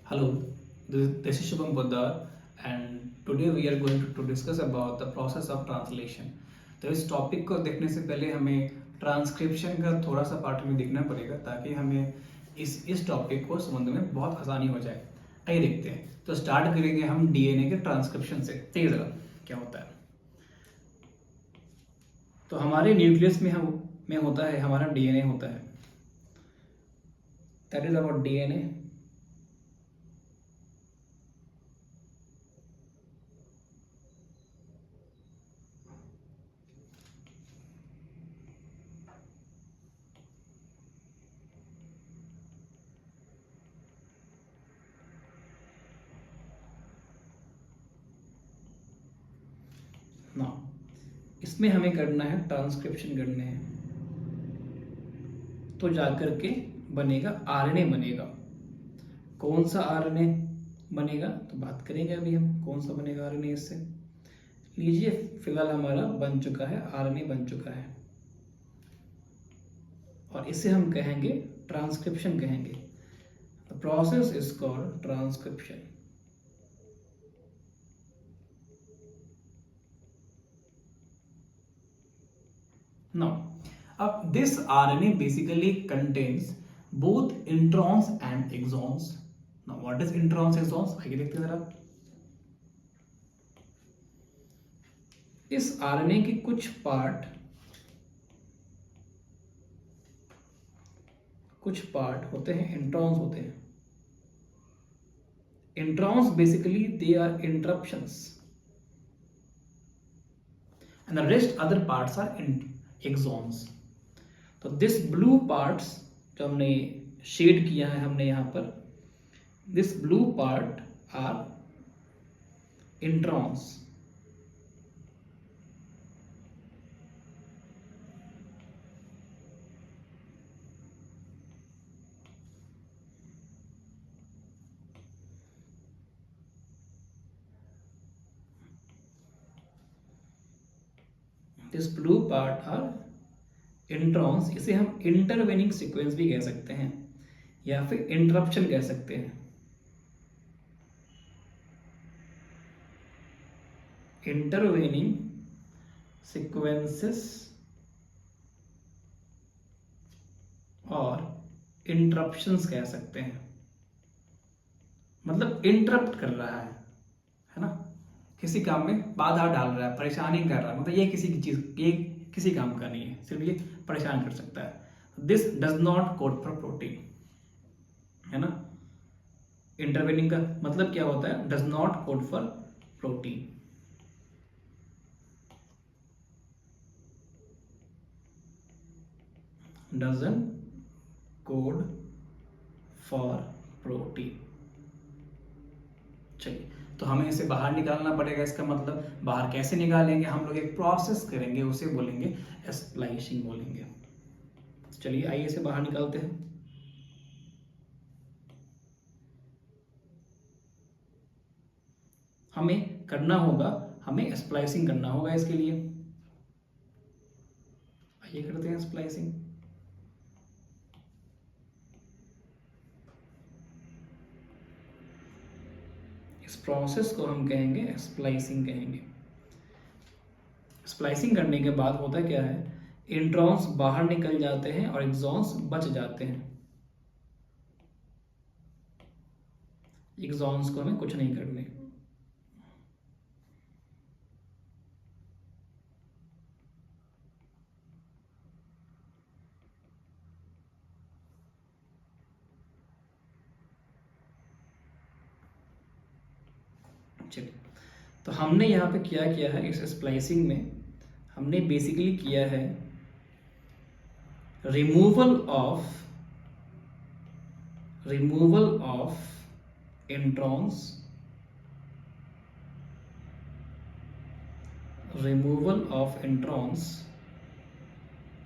Hello, this is Shubham Poddar, and today we are going to discuss about the process of translation. तो इस topic को देखने से पहले हमें ट्रांसक्रिप्शन का थोड़ा सा पार्ट में देखना पड़ेगा ताकि हमें इस टॉपिक को समझने में बहुत आसानी हो जाए। आइए देखते हैं। तो स्टार्ट करेंगे हम डीएनए के ट्रांसक्रिप्शन से। देखिए जरा क्या होता है। तो हमारे न्यूक्लियस में होता है हमारा डीएनए होता है। That is about DNA. ना इसमें हमें करना है ट्रांसक्रिप्शन करने हैं तो जाकर के बनेगा आरएनए बनेगा। कौन सा आरएनए बनेगा तो बात करेंगे अभी हम कौन सा बनेगा आरएनए इससे। लीजिए फिलहाल हमारा बन चुका है आरएनए बन चुका है और इसे हम कहेंगे ट्रांसक्रिप्शन कहेंगे। The process is called transcription. Now, this RNA basically contains both introns and exons. Now, what is introns, exons? आइए देखते हैं जरा। इस RNA के कुछ पार्ट होते हैं इंट्रॉन्स होते हैं। Introns basically they are interruptions and the rest other parts are exons. तो दिस ब्लू पार्ट्स जो हमने शेड किया है हमने यहां पर, this blue part are introns. This blue part are introns. इसे हम इंटरवेनिंग सीक्वेंस भी कह सकते हैं या फिर इंटरप्शन कह सकते हैं। इंटरवेनिंग सीक्वेंसेस और इंटरप्शंस कह सकते हैं। मतलब इंटरप्ट कर रहा है ना, किसी काम में बाधा डाल रहा है, परेशानी कर रहा है। मतलब ये किसी काम का नहीं है, सिर्फ ये परेशान कर सकता है। This does not code for protein, है ना। इंटरवेनिंग का मतलब क्या होता है? Does not code for protein. Doesn't code for protein. चलिए, तो हमें इसे बाहर निकालना पड़ेगा। इसका मतलब बाहर कैसे निकालेंगे? हम लोग एक प्रोसेस करेंगे, उसे बोलेंगे स्प्लाइसिंग बोलेंगे। चलिए आइए इसे बाहर निकालते हैं। हमें करना होगा, हमें स्प्लाइसिंग करना होगा। इसके लिए आइए करते हैं स्प्लाइसिंग। इस प्रोसेस को हम कहेंगे स्प्लाइसिंग कहेंगे। स्प्लाइसिंग करने के बाद होता क्या है? इंट्रॉन्स बाहर निकल जाते हैं और एक्सॉन्स बच जाते हैं। एक्सॉन्स को हमें कुछ नहीं करने। चलिए, तो हमने यहाँ पे क्या किया है? इस स्प्लाइसिंग में हमने बेसिकली किया है रिमूवल ऑफ इंट्रॉन्स,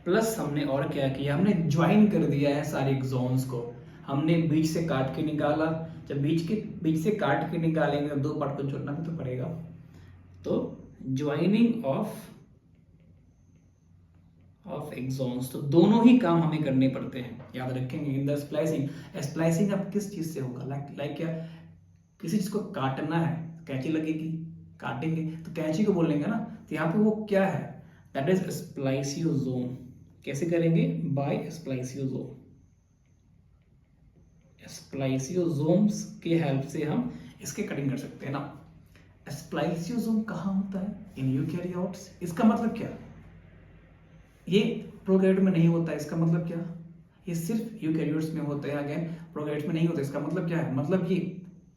प्लस हमने और क्या किया? हमने ज्वाइन कर दिया है सारे एक्सॉन्स को। हमने बीच से काट के निकाला। जब बीच से काट के निकालेंगे तो दो पार्ट को जोड़ना भी तो पड़ेगा। तो ज्वाइनिंग ऑफ एक्सॉन्स। तो दोनों ही काम हमें करने पड़ते हैं, याद रखेंगे। इन द स्प्लाइसिंग, स्प्लाइसिंग अब किस चीज से होगा, लाइक क्या, किसी चीज को काटना है, कैंची लगेगी, काटेंगे तो कैंची को बोलेंगे ना। तो यहाँ पे वो क्या है, दैट इज स्प्लाइसियोसोम। कैसे करेंगे, बाय स्प्लाइसियोसोम। स्प्लाइसियोसोम्स के हेल्प से हम इसके कटिंग कर सकते हैं ना। स्प्लाइसियोसोम कहाँ होता है, इन यूकैरियोट्स। इसका मतलब क्या, ये प्रोकैरियोट में नहीं होता है, इसका मतलब क्या, ये सिर्फ यूकैरियोट्स में होते हैं, अगेन प्रोकैरियोट्स में नहीं होते। इसका मतलब क्या है, मतलब ये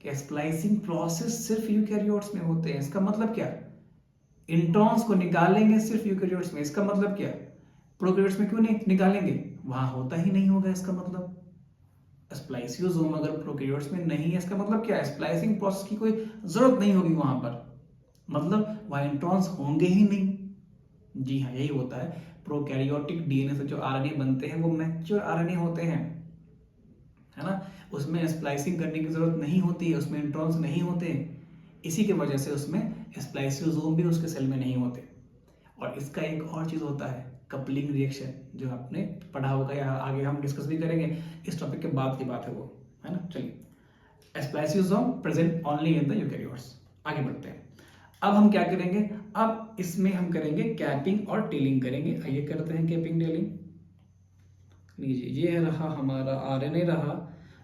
कि स्प्लाइसिंग प्रोसेस सिर्फ यूकैरियोट्स में होते हैं। इसका मतलब क्या, इंट्रॉन्स को निकालेंगे सिर्फ यूकैरियोट्स में। इसका मतलब क्या, प्रोकैरियोट्स में क्यों नहीं निकालेंगे, वहां होता ही नहीं होगा। इसका मतलब स्प्लाइसियोसोम अगर प्रोकैरियोट्स में नहीं है, इसका मतलब क्या है, स्प्लाइसिंग प्रोसेस की कोई जरूरत नहीं होगी वहां पर, मतलब वहां इंट्रॉन्स होंगे ही नहीं। जी हाँ, यही होता है। प्रोकैरियोटिक डीएनए से जो आरएनए बनते हैं वो मैच्योर आरएनए होते हैं, है ना। उसमें स्प्लाइसिंग करने की जरूरत नहीं होती है, उसमें इंट्रॉन्स नहीं होते, इसी की वजह से उसमें स्प्लाइसियोसोम भी उसके सेल में नहीं होते। और इसका एक और चीज होता है, कपलिंग रिएक्शन, जो आपने पढ़ा होगा या आगे हम डिस्कस भी करेंगे, इस टॉपिक के बाद की बात है वो, है ना। चलिए, spliceosome present only in the eukaryotes. आगे बढ़ते हैं। अब हम क्या करेंगे, अब इसमें हम करेंगे कैपिंग और टेलिंग करेंगे। आइए करते हैं कैपिंग टेलिंग। लीजिए, ये रहा हमारा आरएनए रहा।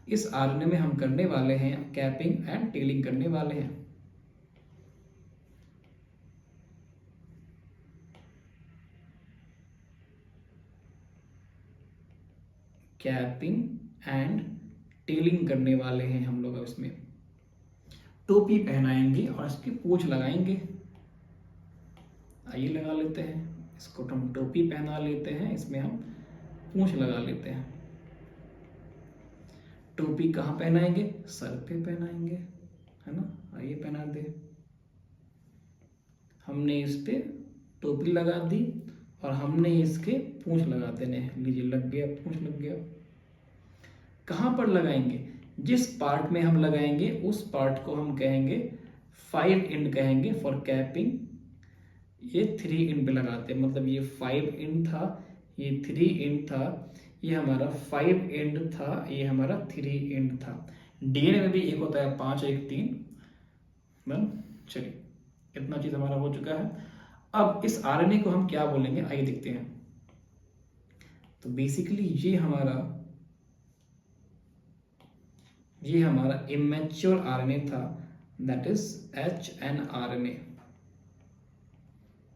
इस आरएनए में हम करने वाले हैं कैपिंग एंड टेलिंग करने वाले हैं। कैपिंग एंड टेलिंग करने वाले हैं हम लोग। अब इसमें टोपी पहनाएंगे और इसकी पूंछ लगाएंगे। आइए लगा लेते हैं इसको, हम टोपी पहना लेते हैं, इसमें हम पूंछ लगा लेते हैं। टोपी कहाँ पहनाएंगे, सर पे पहनाएंगे, है ना। आइए पहना दे, हमने इस पे टोपी लगा दी और हमने इसके पूंछ लगा देने हैं। लीजिए, लग गया, पूंछ लग गया। कहाँ पर लगाएंगे, जिस पार्ट में हम लगाएंगे उस पार्ट को हम कहेंगे 5 एंड कहेंगे फॉर कैपिंग। ये 3 एंड पे लगाते हैं, मतलब ये 5 एंड था, ये 3 एंड था, ये हमारा 5 एंड था, ये हमारा 3 एंड था। डीएनए में भी एक होता है 5, एक 3। चलिए, इतना चीज हमारा हो चुका है। अब इस आरएनए को हम क्या बोलेंगे, आइए देखते हैं। तो बेसिकली ये हमारा इमेच्योर आरएनए था, दैट इज HNRNA।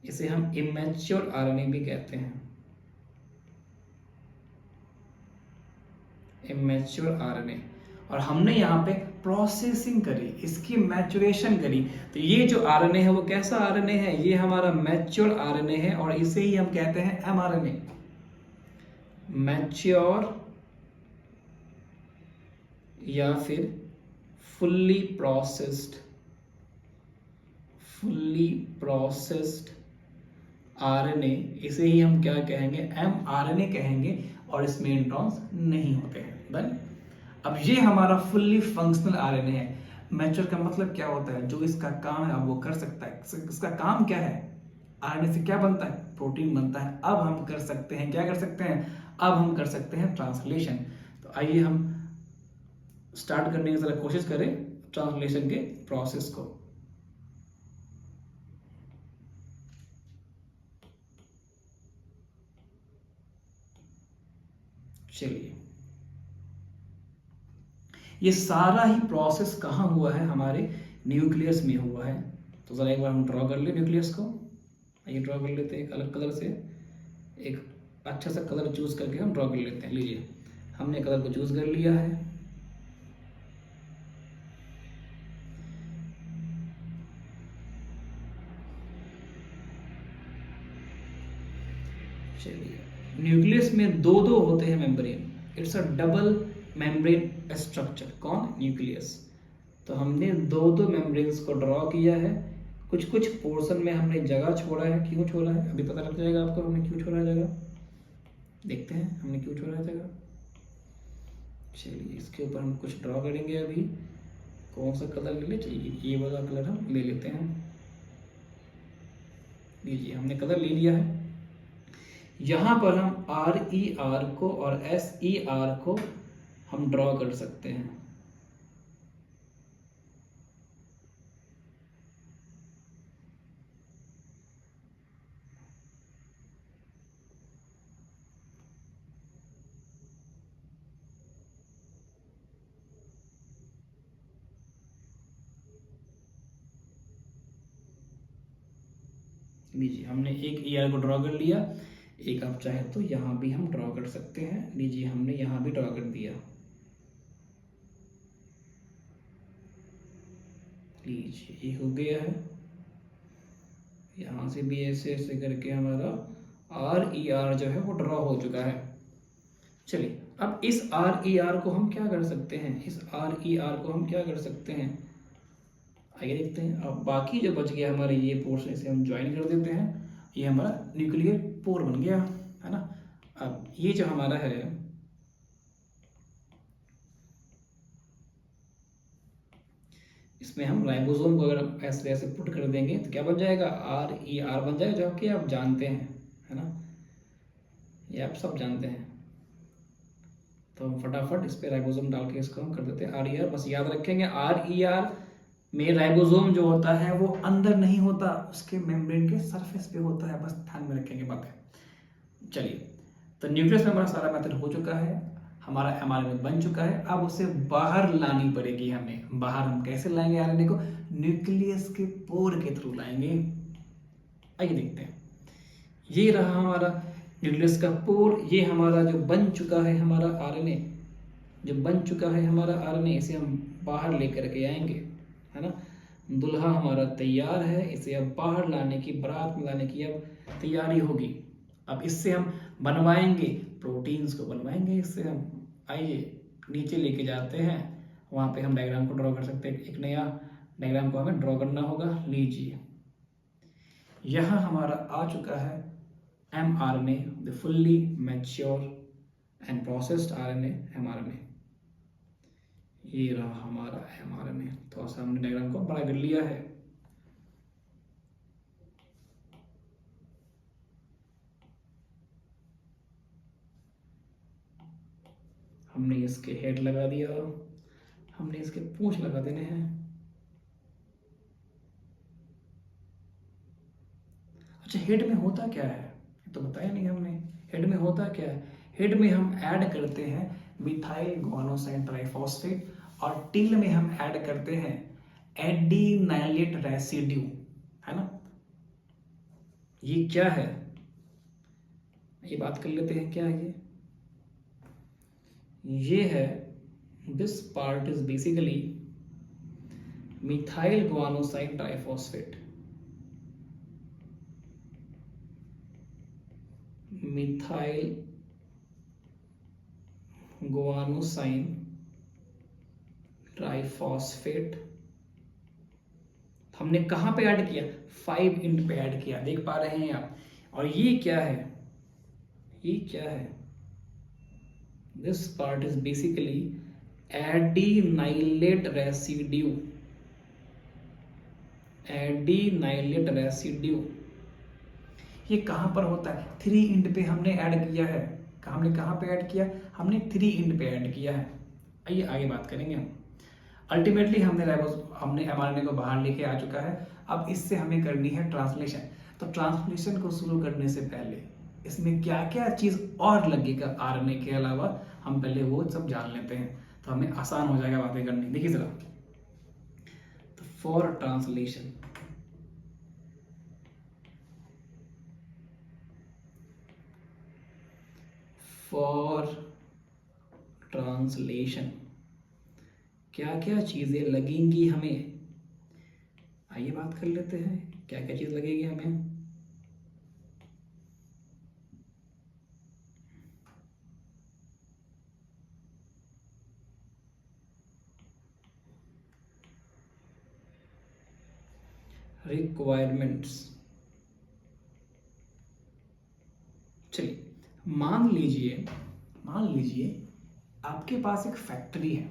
इसे हम इमेच्योर आरएनए भी कहते हैं, इमेच्योर आरएनए। और हमने यहाँ पे प्रोसेसिंग करी, इसकी मैचुरेशन करी। तो ये जो आरएनए है वो कैसा आरएनए है, ये हमारा मैच्योर आरएनए है, और इसे ही हम कहते हैं mRNA, मैच्योर या फिर फुल्ली प्रोसेस्ड आरएनए। इसे ही हम क्या कहेंगे, mRNA कहेंगे, और इसमें इंट्रॉन्स नहीं होते हैं। डन। अब ये हमारा फुल्ली फंक्शनल आरएनए है। मैच्योर का मतलब क्या होता है, जो इसका काम है अब वो कर सकता है। इसका काम क्या है, आरएनए से क्या बनता है, प्रोटीन बनता है। अब हम कर सकते हैं, क्या कर सकते हैं, अब हम कर सकते हैं ट्रांसलेशन। तो आइए हम स्टार्ट करने की जरा कोशिश करें ट्रांसलेशन के प्रोसेस को। चलिए, ये सारा ही प्रोसेस कहाँ हुआ है, हमारे न्यूक्लियस में हुआ है। तो जरा एक बार हम ड्रॉ कर ले न्यूक्लियस को। ये ड्रॉ कर लेते हैं एक अलग कलर से, एक अच्छा सा कलर चूज करके हम ड्रॉ कर लेते हैं। लीजिए, हमने कलर को चूज कर लिया है। चलिए, न्यूक्लियस में दो होते हैं membrane, it's a double membrane structure. कौन, न्यूक्लियस। तो हमने दो मेम्ब्रेन्स को ड्रॉ किया है। कुछ कुछ पोर्शन में हमने जगह छोड़ा है, क्यों छोड़ा है अभी पता लग जाएगा आपको, हमने क्यों छोड़ा है जगह। देखते हैं हमने क्यों छोड़ा है जगह। चलिए, इसके ऊपर हम कुछ ड्रॉ करेंगे। अभी कौन सा कलर ले ले, चलिए ये वाला कलर हम ले लेते हैं। लीजिए, हमने कलर ले लिया है। यहाँ पर हम आर ई आर को और एस ई आर को हम ड्रॉ कर सकते हैं। लीजिए हमने एक ई आर को ड्रॉ कर लिया, एक आप चाहे तो यहाँ भी हम ड्रॉ कर सकते हैं। लीजिए हमने यहाँ भी ड्रॉ कर दिया। लीजिए ये हो गया है। यहाँ से भी ऐसे ऐसे करके हमारा आर ई आर जो है वो ड्रॉ हो चुका है। चलिए अब इस आर ई आर को हम क्या कर सकते हैं, इस आर ई आर को हम क्या कर सकते हैं, आइए देखते हैं। अब बाकी जो बच गया हमारे ये पोर्शन, इसे हम ज्वाइन कर देते हैं। ये हमारा न्यूक्लियर पोर बन गया है ना। अब ये जो हमारा है, इसमें हम राइबोसोम को अगर ऐसे ऐसे पुट कर देंगे तो क्या बन जाएगा, आर ई आर बन जाएगा, जो कि आप जानते हैं है ना, ये आप सब जानते हैं। तो हम फटाफट इस पे राइबोसोम डाल के इसको हम कर देते हैं आर ई आर। बस याद रखेंगे आर ई आर में राइबोसोम जो होता है वो अंदर नहीं होता, उसके मेम्ब्रेन के सरफेस पे होता है, बस ध्यान में रखेंगे बातें। चलिए तो न्यूक्लियस में हमारा सारा मेथड हो चुका है, हमारा एमआरएनए बन चुका है। अब उसे बाहर लानी पड़ेगी हमें। बाहर हम कैसे लाएंगे आरएनए को, न्यूक्लियस के पोर के थ्रू लाएंगे। आइए देखते हैं। ये रहा हमारा न्यूक्लियस का पोर, ये हमारा जो बन चुका है हमारा आरएनए, जो बन चुका है हमारा आरएनए, इसे हम बाहर लेकर के आएंगे है ना। दुल्हा हमारा तैयार है, इसे अब बाहर लाने की, बारात में लाने की अब तैयारी होगी। अब इससे हम बनवाएंगे प्रोटीन्स को, बनवाएंगे इससे हम। आइए नीचे लेके जाते हैं, वहाँ पे हम डायग्राम को ड्रॉ कर सकते हैं। एक नया डायग्राम को हमें ड्रॉ करना होगा। लीजिए यहाँ हमारा आ चुका है mRNA, the fully mature and processed RNA mRNA। ये रहा हमारा mRNA। थोड़ा सा हमने डायग्राम को बड़ा कर लिया है। हमने इसके हेड लगा दिया, हमने इसके पूंछ लगा देने हैं। अच्छा हेड में होता क्या है, तो बताया नहीं हमने। हेड में होता क्या है, हेड में हम ऐड करते हैं मिथाइल गुआनोसाइन ट्राइफॉस्फेट, और टेल में हम ऐड करते हैं एडिनाइलेट रेसिड्यू है ना। ये क्या है, ये बात कर लेते हैं क्या है ये है, this part is basically methyl गुआनोसाइन triphosphate, methyl गुआनोसाइन triphosphate. हमने कहां पे ऐड किया, 5' पे ऐड किया, देख पा रहे हैं आप। और ये क्या है, ये क्या है, this part is basically adenylate residue, adenylate residue. ये कहां पर होता है, 3' पे हमने ऐड किया है। हमने कहां पे ऐड किया, हमने 3' पे ऐड किया है। आइए आगे बात करेंगे हम। अल्टीमेटली हमने mRNA को बाहर लेके आ चुका है। अब इससे हमें करनी है ट्रांसलेशन। तो ट्रांसलेशन को शुरू करने से पहले इसमें क्या क्या चीज और लगेगा आरएनए के अलावा, हम पहले वो सब जान लेते हैं, तो हमें आसान हो जाएगा बातें करनी। देखिए जरा, तो फॉर ट्रांसलेशन, फॉर ट्रांसलेशन क्या क्या चीजें लगेंगी हमें, आइए बात कर लेते हैं क्या क्या चीज लगेगी हमें। रिक्वायरमेंट्स, चलिए मान लीजिए आपके पास एक फैक्ट्री है,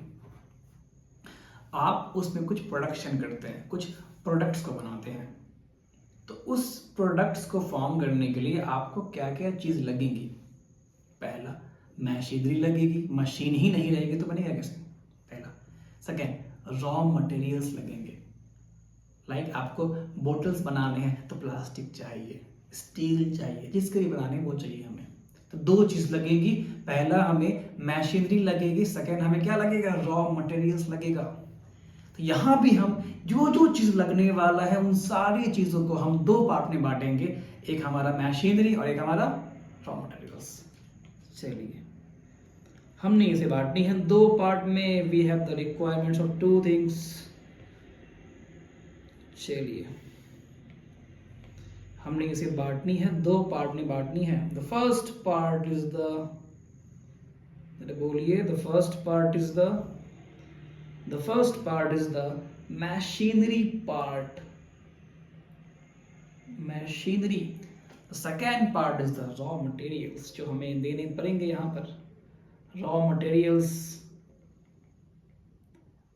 आप उसमें कुछ प्रोडक्शन करते हैं, कुछ प्रोडक्ट्स को बनाते हैं। तो उस प्रोडक्ट्स को फॉर्म करने के लिए आपको क्या क्या चीज़ लगेंगी? पहला, मशीनरी लगेगी, मशीन ही नहीं रहेगी तो बनेगा कैसे? पहला। सेकेंड, रॉ मटेरियल्स लगेंगे, लाइक आपको बोटल्स बनाने हैं तो प्लास्टिक चाहिए, स्टील चाहिए, जिसके लिए बनाने वो चाहिए हमें। तो दो चीज़ लगेगी, पहला हमें मशीनरी लगेगी, सेकेंड हमें क्या लगेगा? रॉ मटेरियल्स लगेगा। तो यहाँ भी हम जो जो चीज़ लगने वाला है उन सारी चीज़ों को हम दो पार्ट में बांटेंगे, एक हमारा मशीनरी और एक हमारा रॉ मटेरियल्स। चलिए, हमने इसे बांटनी है दो पार्ट में। We have the requirements of two things. चलिए, हमने इसे बांटनी है दो पार्ट में बांटनी है। The first part is the, बोलिए, the first part is the machinery part, machinery. The second part is the raw materials, जो हमें देने पड़ेंगे यहाँ पर raw materials।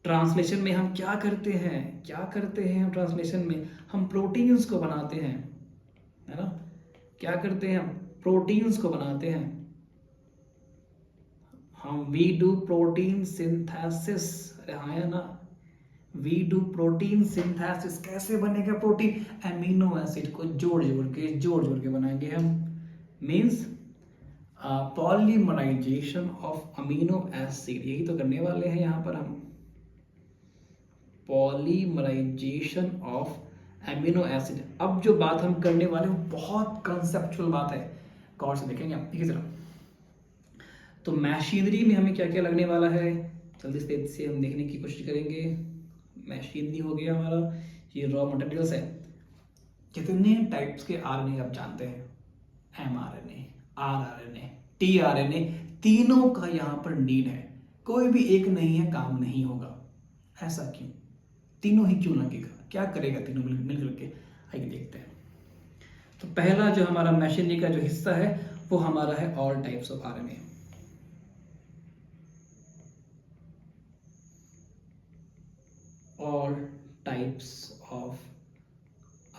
ट्रांसलेशन में हम क्या करते हैं हम ट्रांसलेशन में हम प्रोटीन्स को बनाते हैं, है ना? क्या करते हैं हम? प्रोटीन्स को बनाते हैं हम। वी डू प्रोटीन सिंथेसिस, अरे हाँ है ना, वी डू प्रोटीन सिंथेसिस। कैसे बनेगा प्रोटीन? एमिनो एसिड को जोड़ जोड़ के बनाएंगे हम। Means polymerisation of amino acid, यही तो करने वाले हैं यहाँ पर हम। Polymerisation of amino acid. अब जो बात हम करने वाले हैं बहुत कंसेप्चुअल बात है, गौर से देखेंगे आप। ठीक है जरा, तो मशीनरी में हमें क्या क्या लगने वाला है, जल्दी से हम देखने की कोशिश करेंगे। मशीनरी हो गया हमारा, ये रॉ मटेरियल्स है। कितने टाइप्स के आरएनए आप जानते हैं? एमआरएनए, आरआरएनए, टीआरएनए, तीनों का यहाँ पर नीड है। कोई भी एक नहीं है, काम नहीं होगा। ऐसा क्यों? तीनों ही क्यों लगेगा? क्या करेगा तीनों मिलकर के? आइए देखते हैं। तो पहला जो हमारा मशीनरी का जो हिस्सा है वो हमारा है all types of RNA. All types of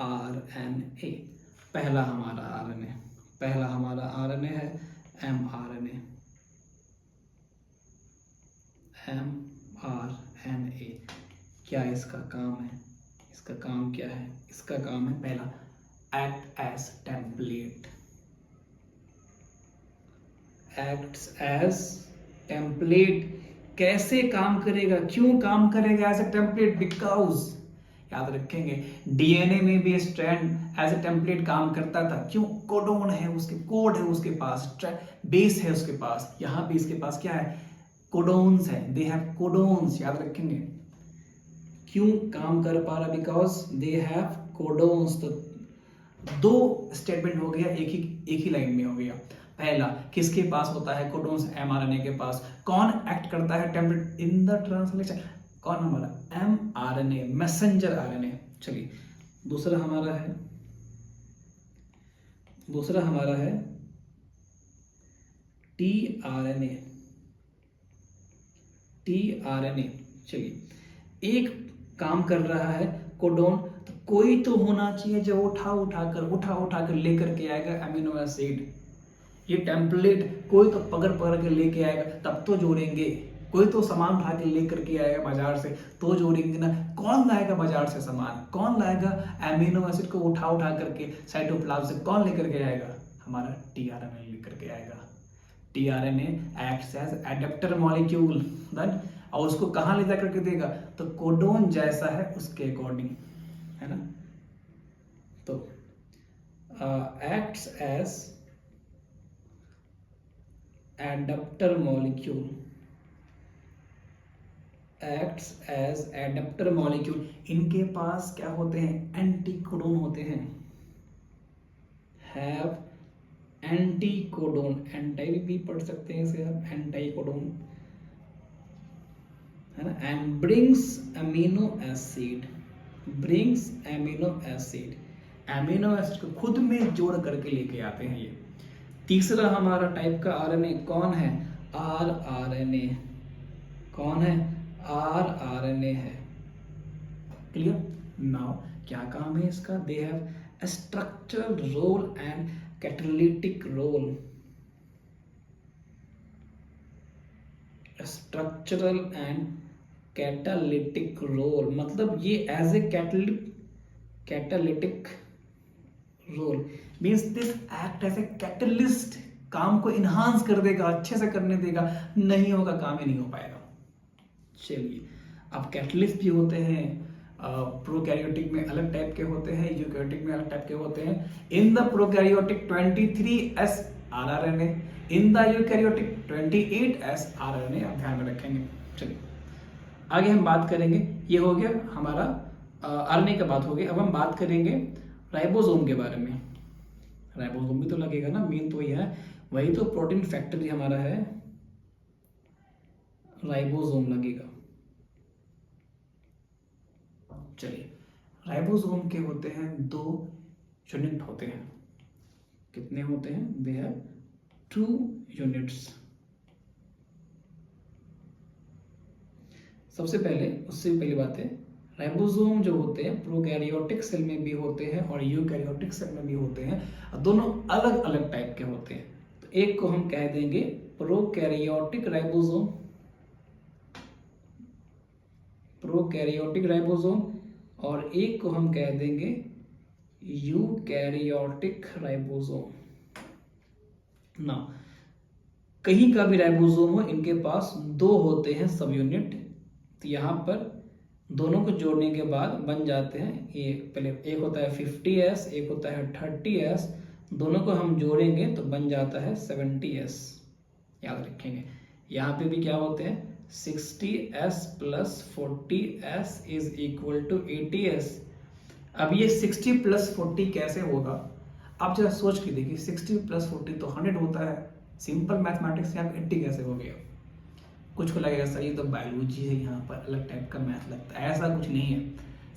RNA. पहला हमारा आरएनए है एमआरएनए। एमआरएनए क्या इसका काम है? इसका काम क्या है? इसका काम है पहला, act as template. Acts as template. कैसे काम करेगा? क्यों काम करेगा एज ए टेम्पलेट? बिकॉज, याद रखेंगे, डीएनए में भी स्ट्रैंड एज ए टेम्पलेट काम करता था। क्यों? कोडोन है उसके, कोड है उसके पास, बेस है उसके पास। यहाँ भी इसके पास क्या है? कोडोन्स है, दे हैव कोडोन्स। याद रखेंगे क्यों काम कर पा रहा? Because they have codons. तो दो स्टेटमेंट हो गया, एक ही लाइन में हो गया। पहला, किसके पास होता है कोडोन्स? एमआरएनए के पास। कौन एक्ट करता है टेम्पलेट इन द ट्रांसलेशन? कौन? हमारा एमआरएनए, मैसेंजर आरएनए। चलिए, दूसरा हमारा है टीआरएनए। चलिए, एक काम कर रहा है कोडोन, तो कोई तो होना चाहिए जो उठा कर लेकर के आएगा अमीनो एसिड। ये टेम्पलेट कोई तो पकड़ के लेके आएगा, तब तो जोड़ेंगे। कोई तो सामान उठा के लेकर के आएगा बाजार से, तो जोड़ेंगे ना। कौन लाएगा बाजार से सामान? कौन लाएगा अमीनो एसिड को उठा करके साइटोप्लाज्म से? कौन लेकर के आएगा? हमारा टीआरएनए लेकर के आएगा। TRNA acts as adapter molecule, then और उसको कहाँ ले जाकर के देगा? तो कोडोन जैसा है उसके अकॉर्डिंग, है ना। तो एक्ट्स एज एडेप्टर मॉलिक्यूल, इनके पास क्या होते हैं? एंटीकोडोन होते हैं। हैव एंटीकोडोन, एंटी भी पढ़ सकते हैं इसे आप, एंटीकोडोन, है ना। एंड ब्रिंग्स अमीनो एसिड को खुद में जोड़ करके लेके आते हैं ये। तीसरा हमारा टाइप का आरएनए कौन है? आरआरएनए। कौन है? आरआरएनए है। क्लियर? नाउ क्या काम है इसका? They have structural role and catalytic role. Structural and catalytic role मतलब ये as a catalytic role means this act as a catalyst, काम को इन्हांस कर देगा, अच्छे से करने देगा, नहीं होगा काम ही नहीं हो पाएगा। चलिए, अब कैटलिस्ट भी होते हैं, प्रोकैरियोटिक में अलग टाइप के होते हैं, यूकैरियोटिक में अलग टाइप के होते हैं। In the prokaryotic 23S rRNA, in the eukaryotic 28S rRNA, आप ध्यान में रखेंगे। चलिए आगे हम बात करेंगे, ये हो गया हमारा आरएनए का बात हो गई। अब हम बात करेंगे राइबोसोम के बारे में। राइबोसोम भी तो लगेगा ना, मेन तो ये है, वही तो प्रोटीन फैक्ट्री हमारा है, राइबोसोम लगेगा। चलिए, राइबोसोम के होते हैं 2 यूनिट होते हैं। कितने होते हैं? They have 2 units. सबसे पहले, उससे पहली बात है, राइबोसोम जो होते हैं प्रोकैरियोटिक सेल में भी होते हैं और यूकैरियोटिक सेल में भी होते हैं। दोनों अलग अलग टाइप के होते हैं। तो एक को हम कह देंगे प्रोकैरियोटिक राइबोसोम, प्रोकैरियोटिक राइबोसोम, और एक को हम कह देंगे यूकैरियोटिक राइबोसोम। ना, कहीं का भी राइबोसोम हो, इनके पास 2 होते हैं सब यूनिट। तो यहाँ पर दोनों को जोड़ने के बाद बन जाते हैं, ये पहले एक होता है 50S, एक होता है 30S, दोनों को हम जोड़ेंगे तो बन जाता है 70S। याद रखेंगे, यहाँ पे भी क्या होते हैं, 60S + 40S is equal to 80S। अब ये 60 + 40 कैसे होगा, आप जरा सोच के देखिए। 60 + 40 तो 100 होता है। सिंपल मैथमेटिक्स से आप 80 कैसे हो गया? कुछ को लगेगा सर ये तो बायोलॉजी है, यहाँ पर अलग टाइप का मैथ लगता है। ऐसा कुछ नहीं है,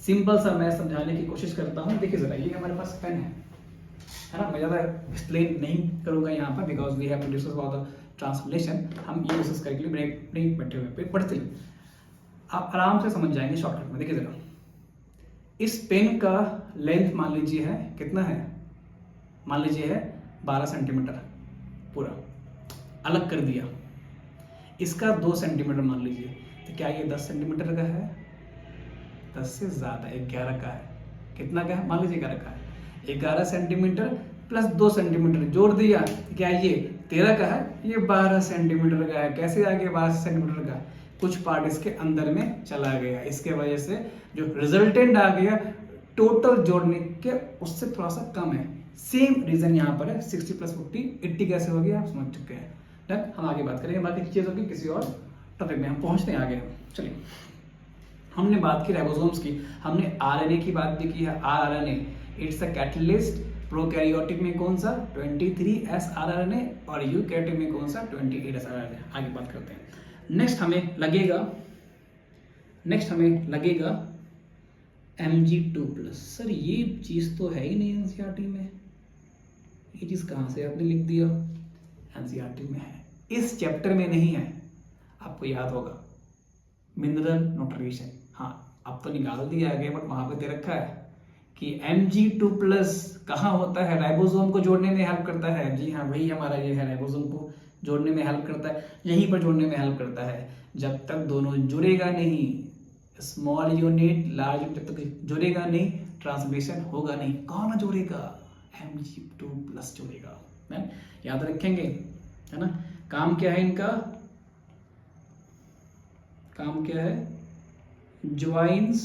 सिंपल सा मैथ समझाने की कोशिश करता हूँ। देखिए जरा, ये हमारे पास पेन है ना, मैं ज़्यादा एक्सप्लेन नहीं करूँगा यहाँ पर, because we have to discuss about the translation. हम ये डिस्कस करके लिए नहीं बैठे हुए पे पढ़ते हैं, आप आराम से समझ जाएंगे शॉर्टकट में। देखिए जरा, इस पेन का लेंथ मान लीजिए है, कितना है, मान लीजिए है 12 सेंटीमीटर, पूरा अलग कर दिया। इसका 2 सेंटीमीटर मान लीजिए, तो क्या ये 10 सेंटीमीटर का है? 10 से ज्यादा, 11 का है। कितना का है? मान लीजिए 11 का है। 11 सेंटीमीटर प्लस 2 सेंटीमीटर जोड़ दिया, क्या ये 13 का है? ये 12 सेंटीमीटर का है। कैसे आ गया 12 सेंटीमीटर का? कुछ पार्ट इसके अंदर में चला गया, इसके वजह से जो रिजल्टेंट आ गया टोटल जोड़ने के उससे थोड़ा सा कम है। सेम रीजन यहाँ पर है, 60 + 40 80 कैसे हो गया आप समझ चुके हैं। हम आगे बात करेंगे बाकी चीजों की, किसी और टॉपिक में हम पहुंचते हैं आगे। चलिए, हमने बात की राइबोसोम्स की, हमने आरएनए की बात भी की है। RNA it's a catalyst. Prokaryotic में कौन सा? 23S rRNA, और यूकैरियोटिक में कौन सा? 28S rRNA। आगे बात करते हैं। नेक्स्ट हमें लगेगा Mg2+। सर ये चीज तो है ही नहीं एनसीईआरटी में, ये चीज कहाँ से आपने लिख दिया? एनसीईआरटी में है, इस चैप्टर में नहीं है। आपको याद होगा मिनरल न्यूट्रिशन, हाँ अब तो निकाल दिया गया, बट वहां पे दे रखा है कि Mg2+ कहाँ होता है? राइबोसोम को जोड़ने में हेल्प करता है। जी हाँ, वही हमारा ये है, राइबोसोम को जोड़ने में हेल्प करता है, यहीं पर जोड़ने में हेल्प करता है। जब तक दोनों जुड़ेगा नहीं, स्मॉल यूनिट लार्ज यूनिट, जब तक जुड़ेगा नहीं ट्रांसलेशन होगा नहीं। कौन जोड़ेगा? Mg2+ जोड़ेगा। याद रखेंगे, है ना। काम क्या है इनका? काम क्या है? ज्वाइंस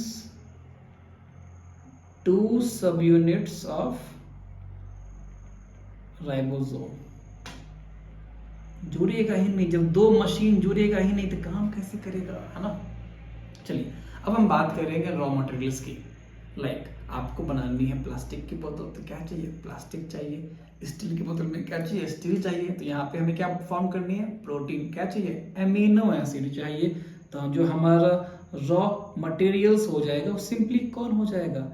2 सब यूनिट्स ऑफ राइबोसोम। जुड़ेगा ही नहीं, जब 2 मशीन जुड़ेगा ही नहीं तो काम कैसे करेगा, है ना। चलिए, अब हम बात करेंगे रॉ मटेरियल्स की। लाइक आपको बनानी है प्लास्टिक की बोतल, तो क्या चाहिए? प्लास्टिक चाहिए। स्टील की बोतल में क्या चाहिए? स्टील चाहिए। तो यहाँ पे हमें क्या फॉर्म करनी है? प्रोटीन। क्या चाहिए? एमिनो एसिड चाहिए। तो जो हमारा रॉ मटेरियल्स हो जाएगा वो सिंपली कौन हो जाएगा?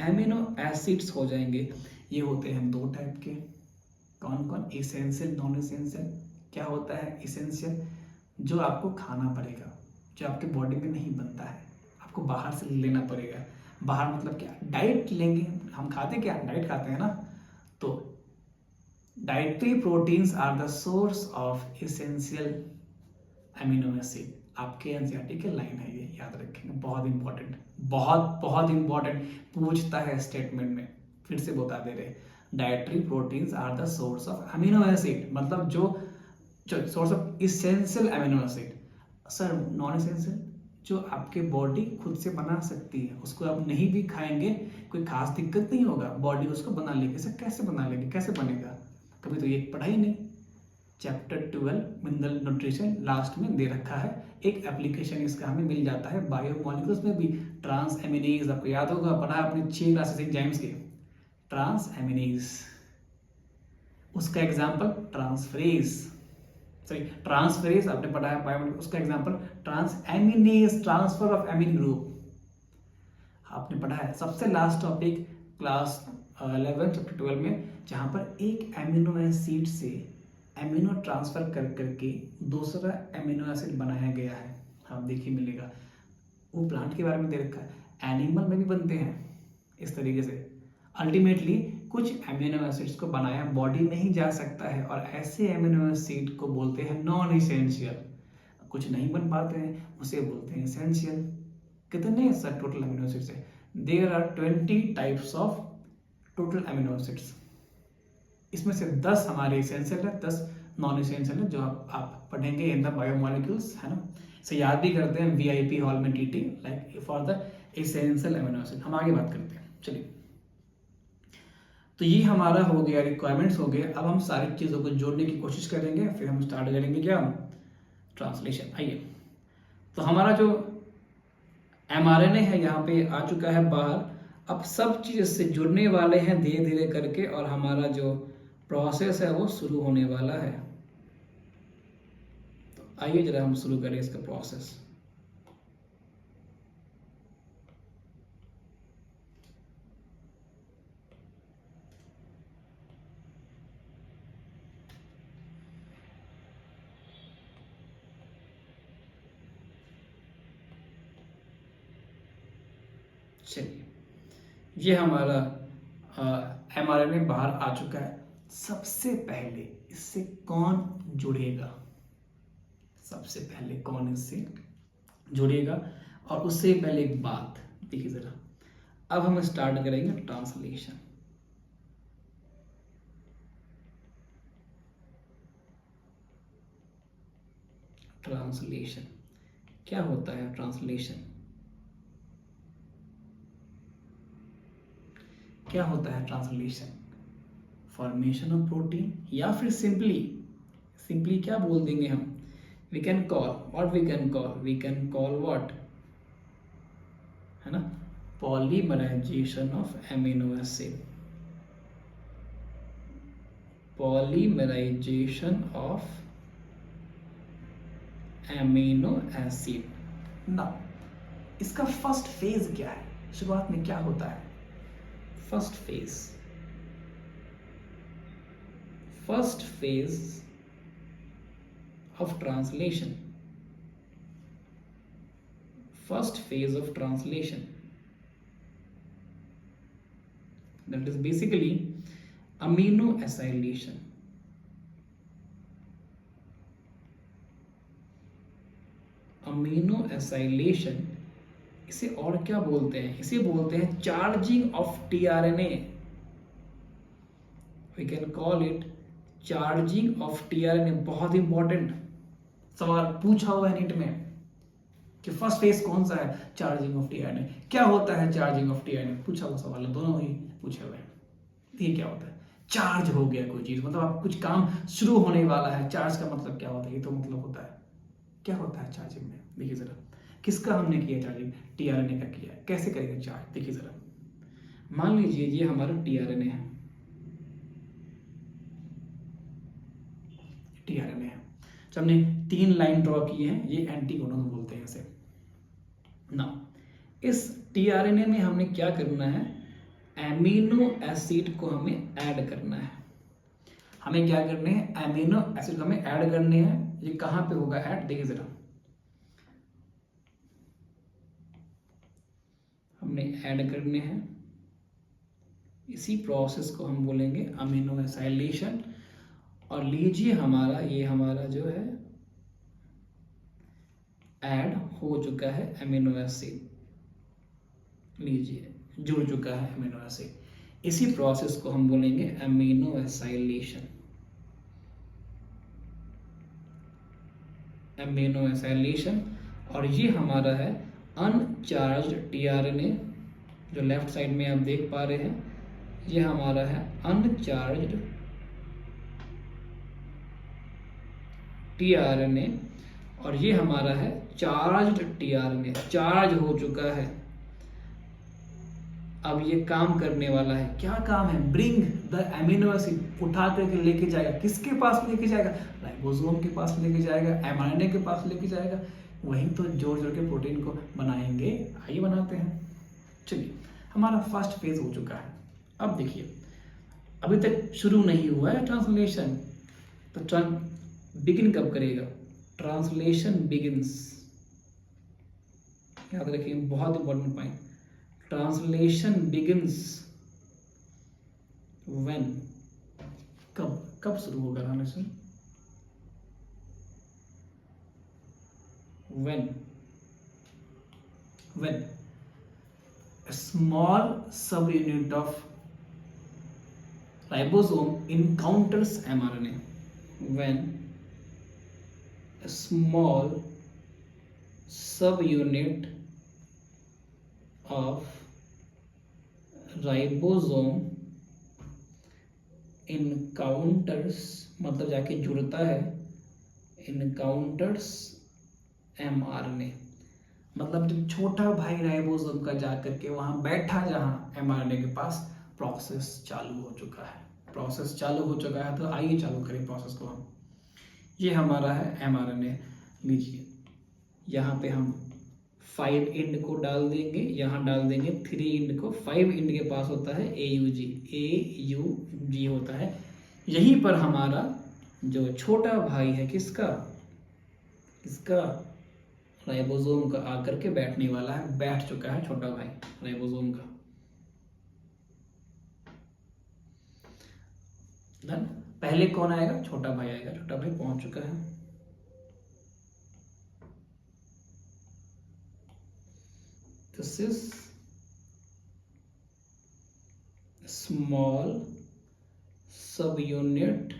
एमिनो एसिड्स हो जाएंगे। ये होते हैं 2 टाइप के। कौन कौन? Essential, non essential. क्या होता है इसेंशियल? जो आपको खाना पड़ेगा, जो आपके बॉडी में नहीं बनता है, आपको बाहर से लेना पड़ेगा। बाहर मतलब क्या, डाइट लेंगे हम, खाते क्या, डाइट खाते हैं ना। तो dietary proteins are the source of essential amino acid. आपके एनसीईआरटी के लाइन है ये, याद रखेंगे, बहुत इंपॉर्टेंट, बहुत बहुत इंपॉर्टेंट, पूछता है स्टेटमेंट में, फिर से बता दे रहे। Dietary proteins are the source of amino acid, मतलब जो source of essential amino acid. Sir non essential, जो आपके बॉडी खुद से बना सकती है, उसको आप नहीं भी खाएंगे कोई खास दिक्कत नहीं होगा, बॉडी उसको बना लेगी। सर कैसे बना लेगी, कैसे बनेगा, कभी तो ये पढ़ा ही नहीं। चैप्टर 12 मिनरल न्यूट्रिशन लास्ट में दे रखा है, एक एप्लीकेशन इसका हमें मिल जाता है बायोमोलिक्यूल्स में भी। ट्रांस एमिनेज, आपको याद होगा, पढ़ा अपने 6 क्लासेस एग्जाम्स के, ट्रांस एमिनेज, उसका एग्जाम्पल ट्रांसफरेज, सॉरी ट्रांसफरेज आपने पढ़ा है बायोमोलिक्यूल्स, उसका example transaminase, transfer of amine group आपने पढ़ा है। सबसे लास्ट टॉपिक क्लास 11 चैप्टर 12 में, जहां पर एक एमिनो एसिड से एमिनो ट्रांसफर कर करके दूसरा एमिनो एसिड बनाया गया है, आप देखिए मिलेगा। वो प्लांट के बारे में दे रखा है, एनिमल में भी बनते हैं इस तरीके से। अल्टीमेटली कुछ एमिनो एसिड्स को बनाया बॉडी में ही जा सकता है, और ऐसे एमिनो एसिड को बोलते हैं नॉन इसेंशियल। कुछ नहीं बन पाते हैं उसे बोलते हैं इसेंशियल। कितने सर टोटल अमीनो एसिड्स है? There are 20 types of total amino acids. इसमें से 10 हमारे इसेंशियल है, 10 नॉन इसेंशियल है, जो आप पढ़ेंगे इन द बायोमोलिक्यूल्स, है ना। से याद भी करते हैं वीआईपी हॉल में TT, like for the essential amino acid. हम आगे बात करते हैं, चलिए। तो ये हमारा हो गया, रिक्वायरमेंट्स हो गए। अब हम सारी चीज़ों को जोड़ने की कोशिश करेंगे, फिर हम स्टार्ट करेंगे क्या, ट्रांसलेशन। आइए, तो हमारा जो mRNA है यहाँ पे आ चुका है बाहर। अब सब चीज़ इससे जुड़ने वाले हैं धीरे धीरे करके, और हमारा जो प्रोसेस है वो शुरू होने वाला है। तो आइए जरा हम शुरू करें इसका प्रोसेस। चलिए, ये हमारा mRNA बाहर आ चुका है। सबसे पहले इससे कौन जुड़ेगा, सबसे पहले कौन इससे जुड़ेगा, और उससे पहले एक बात देखिए जरा। अब हम स्टार्ट करेंगे ट्रांसलेशन। ट्रांसलेशन क्या होता है? ट्रांसलेशन क्या होता है? ट्रांसलेशन फॉर्मेशन ऑफ प्रोटीन, या फिर सिंपली क्या बोल देंगे हम, we can call what, we can call what, है ना, polymerisation of amino acid, polymerisation of amino acid. ना, इसका फर्स्ट फेज क्या है, शुरुआत में क्या होता है? First phase of translation, first phase of translation, that is basically amino acylation. Amino acylation, इसे और क्या बोलते हैं? इसे बोलते हैं charging of tRNA. We can call it charging of tRNA. बहुत इंपॉर्टेंट सवाल पूछा हुआ है नीट में कि फर्स्ट फेज कौन सा है? Charging of tRNA. क्या होता है चार्जिंग ऑफ टीआरएनए? पूछा हुआ सवाल है, दोनों ही पूछे हुए हैं। ये क्या होता है? चार्ज हो गया कोई चीज, मतलब आप कुछ काम शुरू होने वाला है। चार्ज का मतलब क्या होता है? ये तो मतलब होता है, क्या होता है चार्जिंग में? देखिए जरा, किसका हमने किया चार्जिंग? टीआरएनए का किया। कैसे करेंगे चार्ज? देखिए जरा, मान लीजिए ये हमारा टीआरएनए है, टीआरएनए है। तो हमने 3 लाइन ड्रॉ की है, ये एंटीकोडन बोलते हैं इसे ना। इस टीआरएनए में हमने क्या करना है? एमिनो एसिड को हमें ऐड करना है। हमें क्या करने हैं? एमिनो एसिड को हमें ऐड करने हैं। ये कहां पे होगा ऐड? देखिए जरा, हमने ऐड करने हैं। इसी प्रोसेस को हम बोलेंगे अमीनो एसाइलेशन। और लीजिए हमारा जो है ऐड हो चुका है अमीनो एसिड, लीजिए जुड़ चुका है अमीनो एसिड। इसी प्रोसेस को हम बोलेंगे अमीनो एसाइलेशन। Amino acylation. और ये हमारा है अनचार्ज टीआरएनए, जो लेफ्ट साइड में आप देख पा रहे हैं, ये हमारा है अनचार्ज टीआरएनए। और ये हमारा है चार्ज्ड टीआरएनए, चार्ज हो चुका है। अब ये काम करने वाला है। क्या काम है? ब्रिंग द एमिनो एसिड, उठा करके लेके जाएगा। किसके पास लेके जाएगा? राइबोसोम के पास लेके जाएगा, एमआरएनए के पास लेके जाएगा। वहीं तो जोड़ जोड़ के प्रोटीन को बनाएंगे। आइए बनाते हैं। चलिए, हमारा फर्स्ट फेज हो चुका है। अब देखिए, अभी तक शुरू नहीं हुआ है ट्रांसलेशन, तो बिगिन कब करेगा? ट्रांसलेशन बिगिंस, याद रखिए, बहुत important point. Translation begins when, कब शुरू होगा translation? When a small subunit of ribosome encounters mRNA. When a small subunit of ribosome encounters, मतलब जाके जुड़ता है, encounters mRNA, मतलब जब छोटा भाई राइबोसोम का जाकर के वहां बैठा जहां एमआरएनए के पास, प्रोसेस चालू हो चुका है। प्रोसेस चालू हो चुका है, तो आइए चालू करें प्रोसेस को हम। ये हमारा है एमआरएनए। लीजिए, यहाँ पे हम 5 इंड को डाल देंगे, यहाँ डाल देंगे 3 इंड को। 5 इंड के पास होता है AUG होता है। यहीं पर हमारा जो छोटा भाई है, किसका राइबोसोम का आकर के बैठने वाला है। बैठ चुका है छोटा भाई राइबोसोम का। डन। पहले कौन आएगा? छोटा भाई आएगा। छोटा भाई पहुंच चुका है। दिस इज स्मॉल सब यूनिट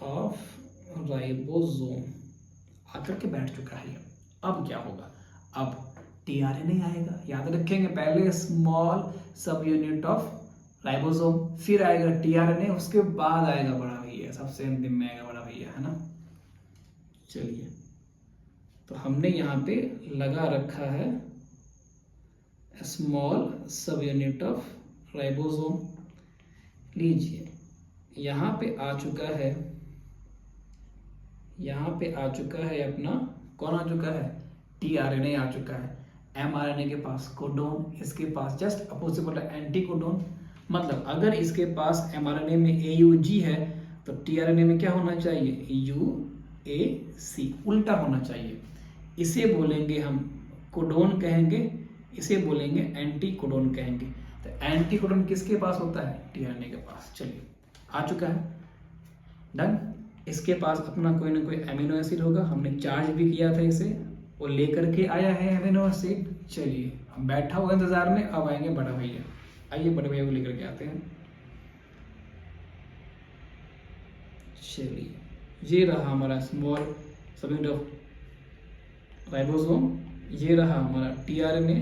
ऑफ राइबोसोम, आकर के बैठ चुका है। अब क्या होगा? अब टीआरएनए आएगा। याद रखेंगे, पहले स्मॉल सब यूनिट ऑफ राइबोसोम, फिर आएगा टीआरएनए, उसके बाद आएगा बड़ा भैया, सबसे अंतिम में आएगा बड़ा भैया, है ना। चलिए, तो हमने यहाँ पे लगा रखा है स्मॉल सब यूनिट ऑफ राइबोसोम। लीजिए, यहाँ पे आ चुका है अपना, कौन आ चुका है? टीआरएनए आ चुका है। एमआरएनए के पास कोडोन, इसके पास जस्ट अपोजिट एंटी कोडोन। मतलब अगर इसके पास एमआरएनए में AUG है, तो टीआरएनए में क्या होना चाहिए? UAC, उल्टा होना चाहिए। इसे बोलेंगे हम कोडोन कहेंगे, इसे बोलेंगे एंटी कोडोन कहेंगे। तो एंटी कोडोन किसके पास होता है? टीआरएनए के पास। चलिए, आ चुका है। डन। इसके पास अपना कोई ना कोई एमिनो एसिड होगा, हमने चार्ज भी किया था इसे, वो लेकर के आया है एमिनो एसिड। चलिए, हम बैठा हुआ इंतजार में, अब आएंगे बड़ा भैया। आइए बड़े भैया को लेकर के आते हैं। चलिए, ये रहा हमारा स्मॉल सब यूनिट ऑफ राइबोसोम, ये रहा हमारा टीआरएनए।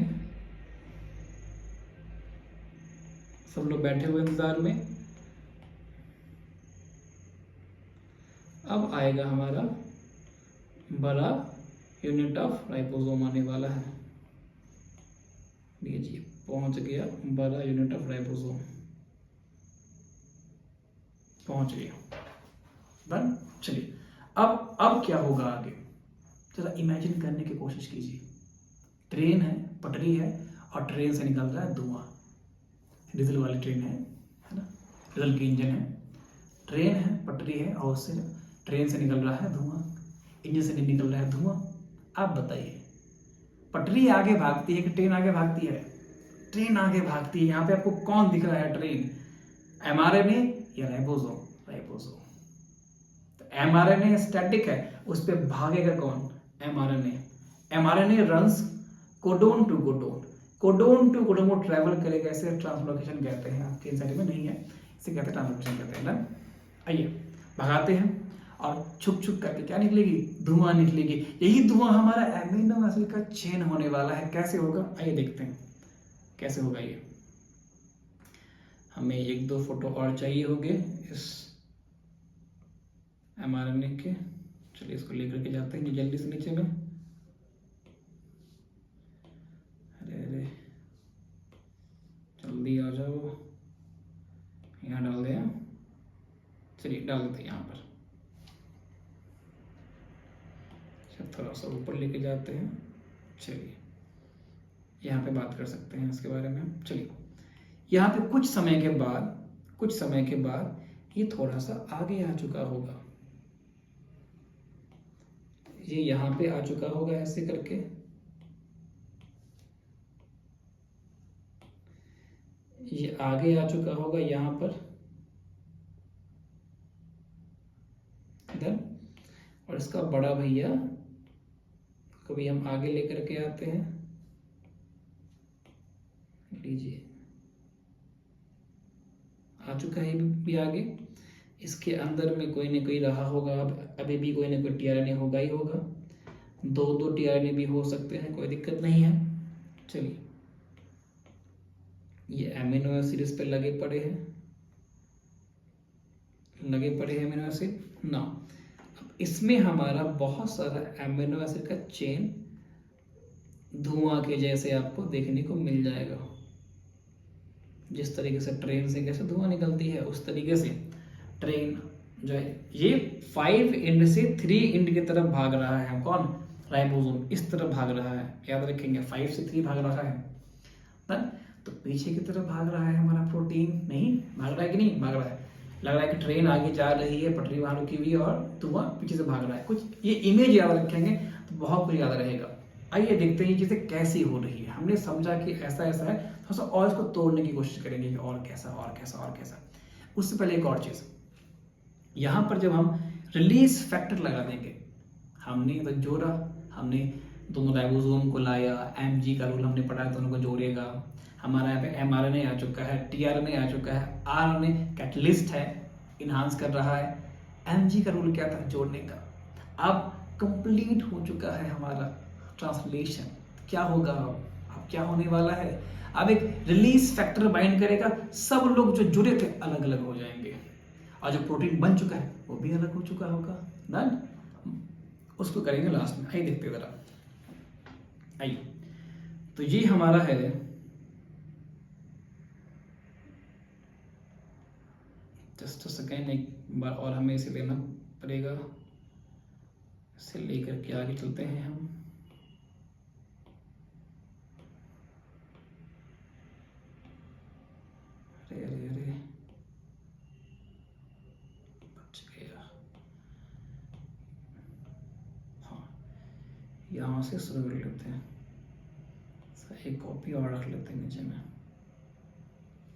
सब लोग बैठे हुए इंतजार में। अब आएगा हमारा बड़ा यूनिट ऑफ राइबोसोम आने वाला है। लीजिए, पहुंच गया बड़ा यूनिट ऑफ राइबोसोम, पहुंच गया। डन। चलिए, अब क्या होगा आगे? जरा इमेजिन करने की कोशिश कीजिए। ट्रेन है, पटरी है, और ट्रेन से निकल रहा है धुआं। डीजल वाली ट्रेन है ना, डीजल की इंजन है। ट्रेन है, पटरी है, और उससे ट्रेन से निकल रहा है धुआं, इंजन से निकल रहा है धुआं। आप बताइए, पटरी आगे भागती है कि ट्रेन आगे भागती है? ट्रेन आगे भागती है। यहाँ पे आपको कौन दिख रहा है ट्रेन? एमआरएनए या राइबोसोम? राइबोसोम। तो एमआरएनए स्टैटिक है, उस पर भागेगा कौन? MRNA. MRNA runs codon to codon, codon to codon वो ट्रैवल करेगा, इसे ट्रांसलोकेशन कहते हैं। आपके एनसीईआरटी में नहीं है, इसे कहते हैं ट्रांसलोकेशन कहते हैं ना। आइए भगाते हैं और छुक छुक करके क्या निकलेगी? धुआं निकलेगी। यही धुआं हमारा एमिनो एसिड का चेन होने वाला है। कैसे होगा आइए देखते हैं कैसे होगा ये। हमें 1-2 फोटो और चाहिए होंगे इस एमआरएनए के। चलिए इसको लेकर के जाते हैं जल्दी से नीचे में। अरे जल्दी आ जाओ, यहाँ डाल दिया। चलिए डाल देते हैं यहाँ पर। थोड़ा सा ऊपर लेके जाते हैं। चलिए यहाँ पे बात कर सकते हैं इसके बारे में। चलिए यहाँ पे कुछ समय के बाद ये थोड़ा सा आगे आ चुका होगा। ये यहाँ पे आ चुका होगा ऐसे करके। ये आगे आ चुका होगा यहाँ पर इधर। और इसका बड़ा भैया कभी हम आगे लेकर के आते हैं। लीजिए आ चुका है भी आगे। इसके अंदर में कोई ना कोई रहा होगा। अब अभी भी कोई ना कोई टीआरएनए होगा ही होगा। 2-2 टीआरएनए भी हो सकते हैं, कोई दिक्कत नहीं है। चलिए ये एमिनो एसिड इस पे लगे पड़े हैं एमिनो एसिड ना। अब इसमें हमारा बहुत सारा एमिनो एसिड का चेन धुआं के जैसे आपको देखने को मिल जाएगा। जिस तरीके से ट्रेन से कैसे धुआं निकलती है उस तरीके से ट्रेन जो है ये 5 एंड से 3 एंड की तरफ भाग रहा है। कौन? राइबोसोम इस तरफ भाग रहा है, याद रखेंगे 5 से 3 भाग रहा है ना। तो पीछे की तरफ भाग रहा है हमारा प्रोटीन। नहीं भाग रहा है कि नहीं भाग रहा है? लग रहा है कि ट्रेन आगे जा रही है, पटरी वहां रुकी हुई है और धुआं पीछे से भाग रहा है। कुछ ये इमेज याद रखेंगे तो बहुत कुछ याद रहेगा। आइए देखते हैं ये चीजें कैसी हो रही है। हमने समझा कि ऐसा ऐसा है, थोड़ा सा और इसको तोड़ने की कोशिश करेंगे कि और कैसा और कैसा और कैसा। उससे पहले एक और चीज, यहाँ पर जब हम रिलीज फैक्टर लगा देंगे, हमने तो जोड़ा, हमने दोनों राइबोसोम को लाया, एमजी का रूल हमने पढ़ा, दोनों को जोड़ेगा। हमारा यहाँ पे एमआरएनए आ चुका है, टीआरएनए आ चुका है, आरएनए कैटलिस्ट है, इन्हांस कर रहा है। एमजी का रूल क्या था? जोड़ने का। अब कंप्लीट हो चुका है हमारा ट्रांसलेशन। क्या होगा अब क्या होने वाला है? अब एक रिलीज फैक्टर बाइंड करेगा, सब लोग जो जुड़े थे अलग अलग हो जाएंगे और जो प्रोटीन बन चुका है वो भी अलग हो चुका होगा। डन। उसको करेंगे लास्ट में। आइए देखते जरा। आइए तो ये हमारा है जस्ट सेकेंड, एक बार और हमें इसे लेना पड़ेगा। इसे लेकर के आगे चलते हैं हम। अरे अरे अरे बच गया। हाँ यहाँ से शुरू कर लेते हैं। एक कॉपी और रख लेते हैं नीचे में।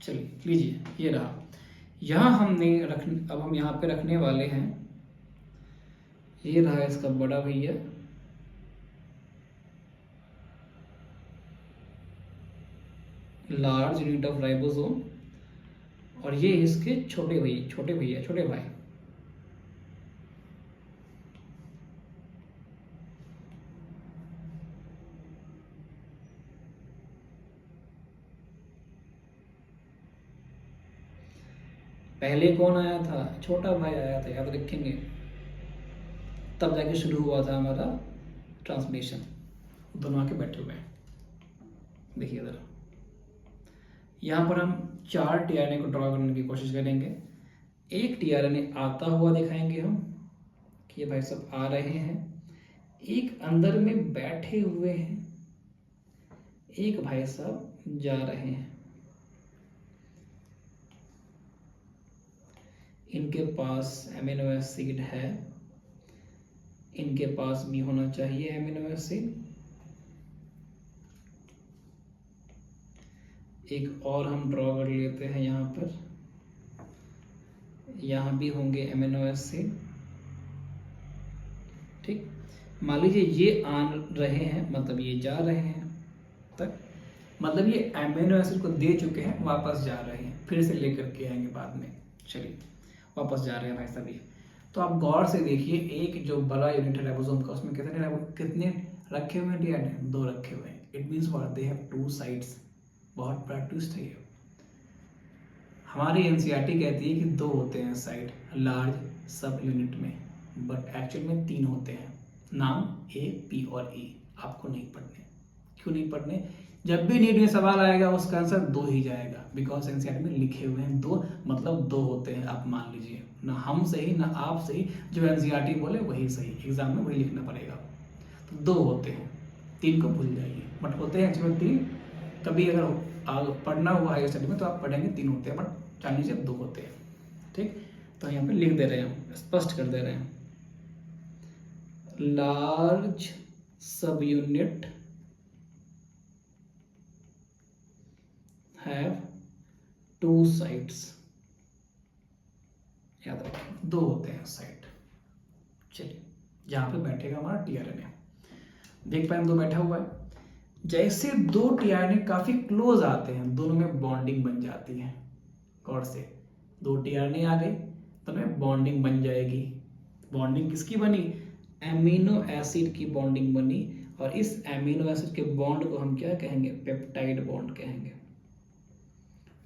चलिए लीजिए ये रहा। यहाँ हमने अब हम यहाँ पे रखने वाले हैं। ये रहा इसका बड़ा भैया, लार्ज यूनिट ऑफ राइबोसोम, और ये इसके छोटे भाई। पहले कौन आया था? छोटा भाई आया था, याद रखेंगे। तब जाके शुरू हुआ था हमारा ट्रांसलेशन। दोनों आके बैठे हुए हैं, देखिए जरा। यहाँ पर हम 4 टीआरएनए को ड्रॉ करने की कोशिश करेंगे। एक टीआरएनए आता हुआ दिखाएंगे हम कि ये भाई सब आ रहे हैं। एक अंदर में बैठे हुए हैं, एक भाई साहब जा रहे हैं। इनके पास एमिनो एसिड है, इनके पास भी होना चाहिए एमिनो एसिड। एक और हम ड्रॉ कर लेते हैं यहाँ पर, यहाँ भी होंगे अमीनो एसिड। ठीक, मान लीजिए ये आ रहे हैं, मतलब ये जा रहे हैं तक, मतलब ये अमीनो एसिड को दे चुके हैं, वापस जा रहे हैं, फिर से लेकर के आएंगे बाद में। चलिए वापस जा रहे हैं भाई साहब ये। तो आप गौर से देखिए, एक जो बड़ा यूनिट है राइबोसोम का, उसमें कितने रखे हुए हैं डीएनए? 2 रखे हुए हैं। It means what, they have 2 sides. बहुत प्रैक्टिस है ये। हमारी एनसीईआरटी कहती है कि 2 होते हैं साइड लार्ज सब यूनिट में, बट एक्चुअल में 3 होते हैं। नाम ए, पी और ई। आपको नहीं पढ़ने। क्यों नहीं पढ़ने? जब भी नीट में सवाल आएगा उसका आंसर 2 ही जाएगा, बिकॉज एनसीईआरटी में लिखे हुए हैं 2, मतलब 2 होते हैं। आप मान लीजिए, ना हम सही ना आप सही, जो एनसीईआरटी बोले वही सही, एग्जाम में वही लिखना पड़ेगा। तो 2 होते हैं, 3 को भूल जाइए, बट होते हैं एक्चुअली 3। कभी अगर पढ़ना हुआ हायर स्टडी में तो आप पढ़ेंगे 3 होते हैं, बट जान लीजिए 2 होते हैं। ठीक, तो यहाँ पे लिख दे रहे हैं, स्पष्ट कर दे रहे हैं। लार्ज सब यूनिट हैव 2 साइड्स। याद रखें 2 होते हैं साइड। चलिए, जहां पे बैठेगा हमारा टीआरएनए, देख पाए हम 2 बैठा हुआ है। जैसे 2 टीआरएनए काफी क्लोज आते हैं, दोनों में बॉन्डिंग बन जाती है। गौर से, 2 टीआरएनए आ गए तो में बॉन्डिंग बन जाएगी। बॉन्डिंग किसकी बनी? एमिनो एसिड की बॉन्डिंग बनी, और इस एमिनो एसिड के बॉन्ड को हम क्या कहेंगे? पेप्टाइड बॉन्ड कहेंगे।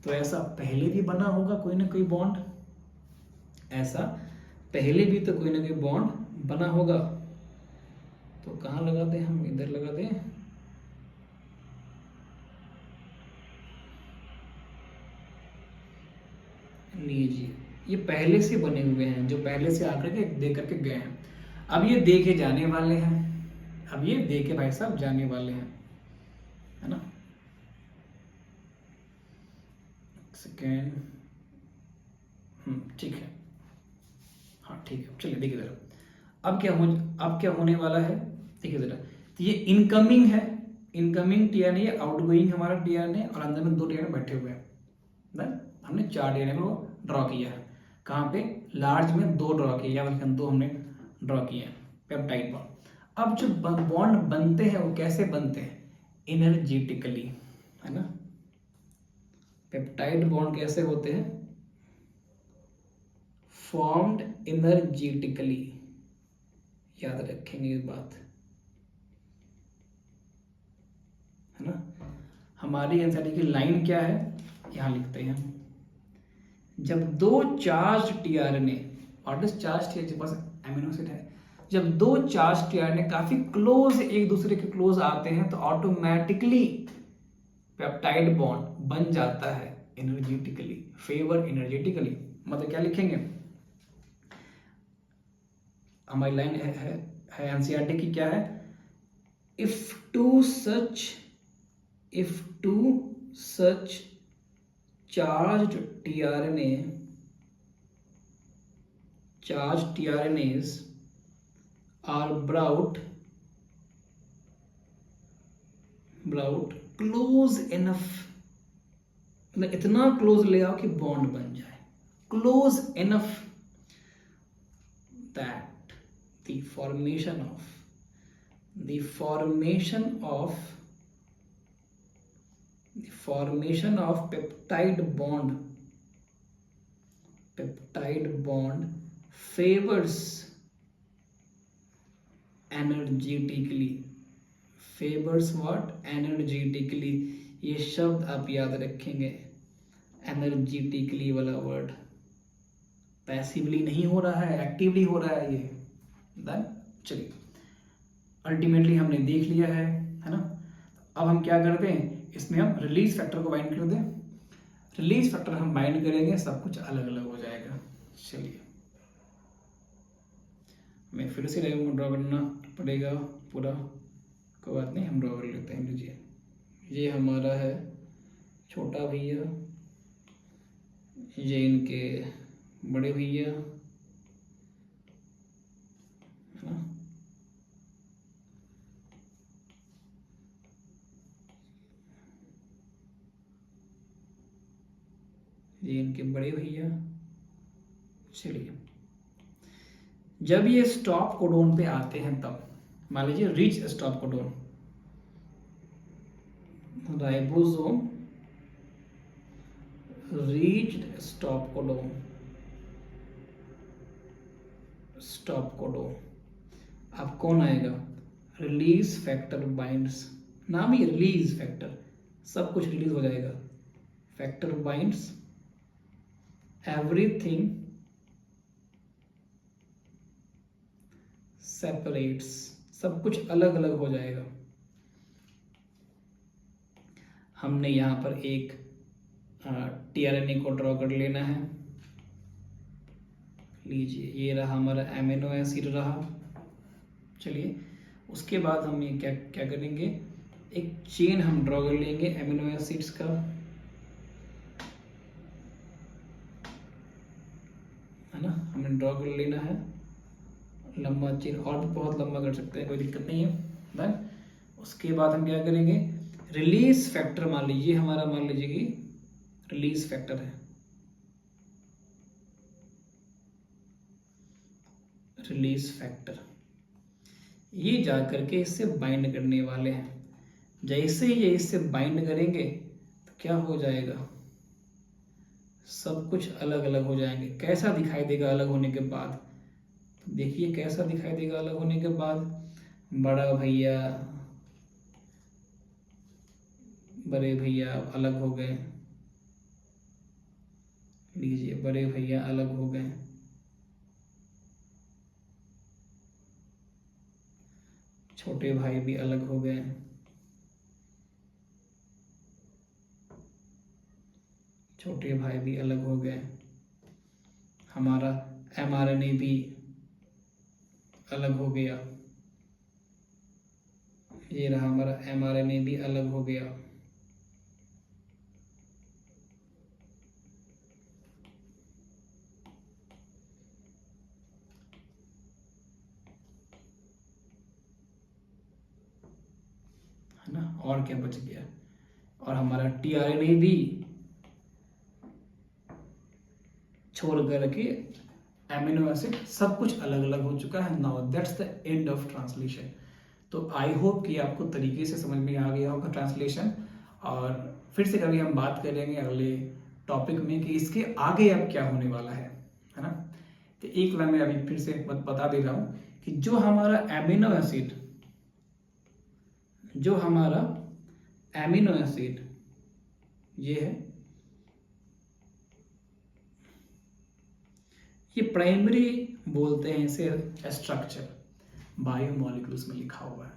तो ऐसा पहले भी बना होगा कोई ना कोई बॉन्ड, ऐसा पहले भी तो कोई ना कोई बॉन्ड बना होगा। तो कहाँ लगा दें हम? इधर लगा दें। लीजिए, ये पहले से बने हुए हैं, जो पहले से आकर के दे करके गए हैं। अब ये दे के जाने वाले हैं, अब ये दे के भाई साहब जाने वाले हैं, है ना। सेकेंड, ठीक है, हाँ ठीक है। चलिए देखिए जरा, अब क्या होने वाला है, देखिए जरा। तो ये इनकमिंग है, इनकमिंग टीआरएनए, आउटगोइंग हमारा टीआरएनए, और अंदर में 2 टीआरएनए बैठे हुए हैं। हमने 4 टीआरएनए को ड्रॉ किया है। कहाँ पे? लार्ज में 2 ड्रॉ किए, या बल्कि 2 हमने ड्रॉ किए हैं पेप्टाइड बॉन्ड। अब जो बॉन्ड बनते हैं वो कैसे बनते हैं? एनर्जेटिकली, है ना। पेप्टाइड बॉन्ड कैसे होते हैं? Formed energetically. याद रखेंगे इस बात, है ना। हमारी एनसीईआरटी की लाइन क्या है, यहां लिखते हैं। जब 2 charge tRNA, what is charge tRNA? बस एमिनो एसिड है। जब 2 चार्ज टीआरएनए काफी क्लोज एक दूसरे के क्लोज आते हैं तो ऑटोमेटिकली पेप्टाइड बॉन्ड बन जाता है एनर्जेटिकली, फेवर एनर्जेटिकली। मतलब क्या लिखेंगे? हमारी लाइन है एनसीईआरटी की, क्या है? If two such charged tRNAs are brought close enough, मतलब इतना क्लोज ले आओ कि बॉन्ड बन जाए, close enough that the formation of peptide bond favors energetically, favors what? Energetically। ये शब्द आप याद रखेंगे, एनर्जेटिकली वाला वर्ड। पैसिवली नहीं हो रहा है, एक्टिवली हो रहा है ये। डन। चलिए, अल्टीमेटली हमने देख लिया है ना। अब हम क्या करते हैं, इसमें हम रिलीज फैक्टर को बाइंड कर दें। रिलीज फैक्टर हम बाइंड करेंगे, सब कुछ अलग अलग हो जाएगा। चलिए, हमें फिर से डायग्राम ड्रॉ करना पड़ेगा पूरा, कोई बात नहीं, हम ड्रॉ कर लेते हैं। लीजिए, ये हमारा है छोटा भैया, ये इनके बड़े भैया, है ना। ये इनके बड़े भैया। चलिए, जब ये स्टॉप कोडोन पे आते हैं तब मान लीजिए reach stop codon, ribosome reached stop codon, stop codon, अब कौन आएगा? रिलीज फैक्टर बाइंड्स, नाम ही रिलीज फैक्टर, सब कुछ रिलीज हो जाएगा। फैक्टर बाइंड्स एवरीथिंग सेपरेट्स, सब कुछ अलग अलग हो जाएगा। हमने यहां पर एक टीआरएनए को ड्रॉ कर लेना है। लीजिए, ये रहा हमारा एमिनो एसिड रहा। चलिए, उसके बाद हम ये क्या क्या करेंगे, एक चेन हम ड्रॉ कर लेंगे एमिनो एसिड्स का, है ना। हमें ड्रॉ कर लेना है लंबा चेन, और भी बहुत लंबा कर सकते हैं, कोई दिक्कत नहीं है। डन। उसके बाद हम क्या करेंगे, रिलीज फैक्टर मान लीजिए हमारा, मान लीजिए कि रिलीज फैक्टर है, रिलीज फैक्टर, ये जा करके इससे बाइंड करने वाले हैं। जैसे ये इससे बाइंड करेंगे तो क्या हो जाएगा, सब कुछ अलग अलग हो जाएंगे। कैसा दिखाई देगा अलग होने के बाद, तो देखिए कैसा दिखाई देगा अलग होने के बाद। बड़ा भैया, बड़े भैया अलग हो गए, लीजिए बड़े भैया अलग हो गए, छोटे भाई भी अलग हो गए, छोटे भाई भी अलग हो गए, हमारा एमआरएनए भी अलग हो गया, ये रहा हमारा एमआरएनए भी अलग हो गया। है ना, और क्या बच गया, और हमारा टीआरएनए भी छोड़ करके एमिनो एसिड सब कुछ अलग अलग हो चुका है। Now that's the end of translation. तो आई होप कि आपको तरीके से समझ में आ गया होगा ट्रांसलेशन, और फिर से कभी हम बात करेंगे अगले टॉपिक में कि इसके आगे अब क्या होने वाला है ना। तो एक बार मैं अभी फिर से बता दे रहा हूं कि जो हमारा एमिनो एसिड, जो हमारा एमिनो एसिड ये है, ये प्राइमरी बोलते हैं इसे स्ट्रक्चर, बायोमोलिक्यूल्स में लिखा हुआ है।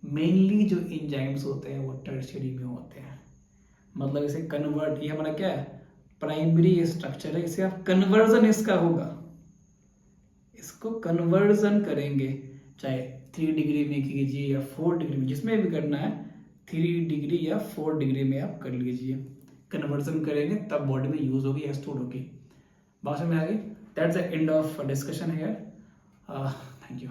मेनली जो एंजाइम्स होते हैं वो टर्शियरी में होते हैं, मतलब इसे कन्वर्ट, ये हमारा क्या है, प्राइमरी स्ट्रक्चर है, इसे आप कन्वर्जन इसका होगा, इसको कन्वर्जन करेंगे, चाहे 3 डिग्री में कीजिए या 4 डिग्री में, जिसमें भी करना है 3 डिग्री या 4 डिग्री में आप कर लीजिए। कन्वर्जन करेंगे तब बॉडी में यूज होगी, स्टोर होगी। बात में आ गई। That's the end of discussion here. Thank you.